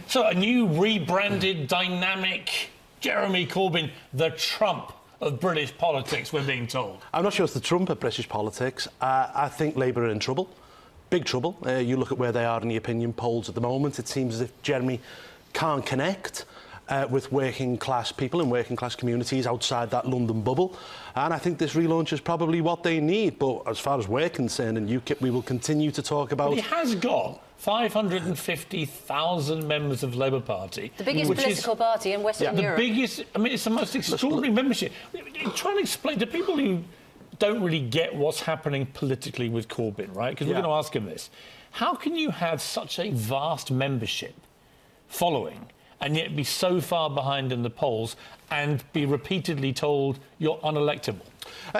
So a new rebranded, dynamic Jeremy Corbyn, the Trump of British politics, we're being told. I'm not sure it's the Trump of British politics. I think Labour are in trouble, big trouble. You look at where they are in the opinion polls at the moment, it seems as if Jeremy can't connect with working class people and working class communities outside that London bubble. And I think this relaunch is probably what they need. But as far as we're concerned, in UKIP, we will continue to talk about... But he has got 550,000 members of the Labour Party. The biggest political party in Western Europe. The biggest, I mean, it's the most extraordinary membership. Try and explain to people who don't really get what's happening politically with Corbyn, right? Because we're going to ask him this. How can you have such a vast membership following and yet be so far behind in the polls and be repeatedly told you're unelectable?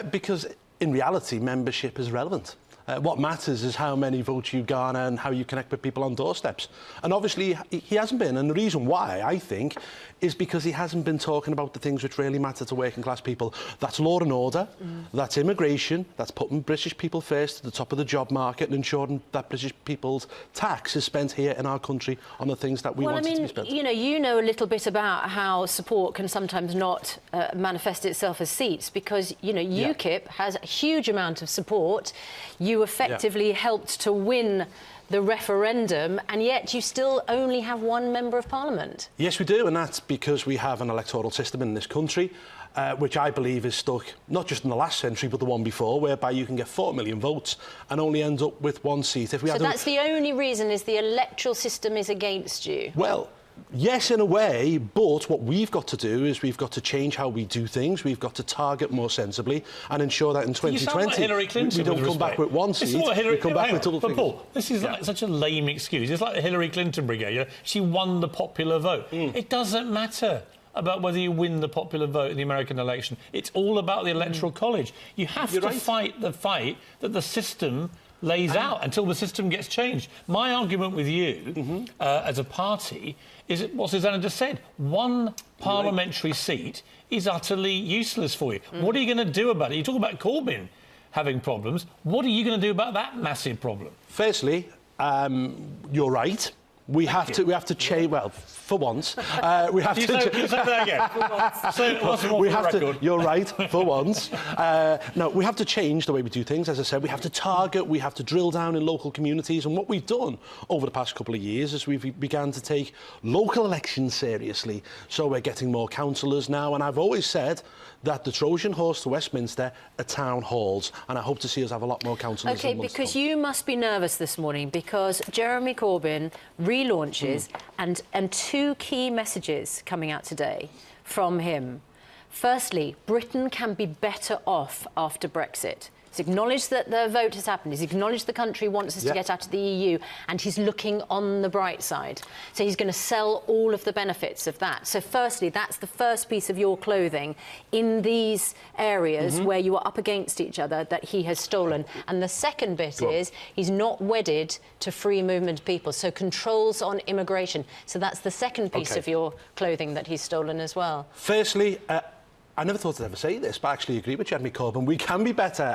Because in reality, membership is relevant. What matters is how many votes you garner and how you connect with people on doorsteps. And obviously, he hasn't been. And the reason why, I think, is because he hasn't been talking about the things which really matter to working class people. That's law and order, that's immigration, that's putting British people first at the top of the job market and ensuring that British people's tax is spent here in our country on the things that we want it to be spent. You know a little bit about how support can sometimes not manifest itself as seats because, UKIP has a huge amount of support. You effectively helped to win the referendum, and yet you still only have one member of parliament. Yes, we do, and that's because we have an electoral system in this country which I believe is stuck, not just in the last century, but the one before, whereby you can get 4 million votes and only end up with one seat. So that's the only reason is the electoral system is against you? Well, yes, in a way, but what we've got to do is we've got to change how we do things. We've got to target more sensibly and ensure that in 2020 we don't come back with one seat, we come back with double figures. But Paul, this is like such a lame excuse. It's like the Hillary Clinton brigade. She won the popular vote. It doesn't matter about whether you win the popular vote in the American election. It's all about the Electoral College. You have to fight the fight that the system lays out until the system gets changed. My argument with you, as a party, is what Susanna just said. One parliamentary seat is utterly useless for you. What are you going to do about it? You talk about Corbyn having problems. What are you going to do about that massive problem? Firstly, you're right. We have to change. Well, for once, we have to. Can you say that again? We have to. You're right. For once, no, we have to change the way we do things. As I said, we have to target. We have to drill down in local communities. And what we've done over the past couple of years is we've began to take local elections seriously. So we're getting more councillors now. And I've always said that the Trojan horse to Westminster are town halls, and I hope to see us have a lot more councillors. OK, because you must be nervous this morning because Jeremy Corbyn relaunches and two key messages coming out today from him. Firstly, Britain can be better off after Brexit. He's acknowledged that the vote has happened. He's acknowledged the country wants us to get out of the EU, and he's looking on the bright side. So he's going to sell all of the benefits of that. So firstly, that's the first piece of your clothing in these areas where you are up against each other that he has stolen. And the second bit is he's not wedded to free movement of people, so controls on immigration. So that's the second piece of your clothing that he's stolen as well. Firstly, I never thought I'd ever say this, but I actually agree with Jeremy Corbyn. We can be better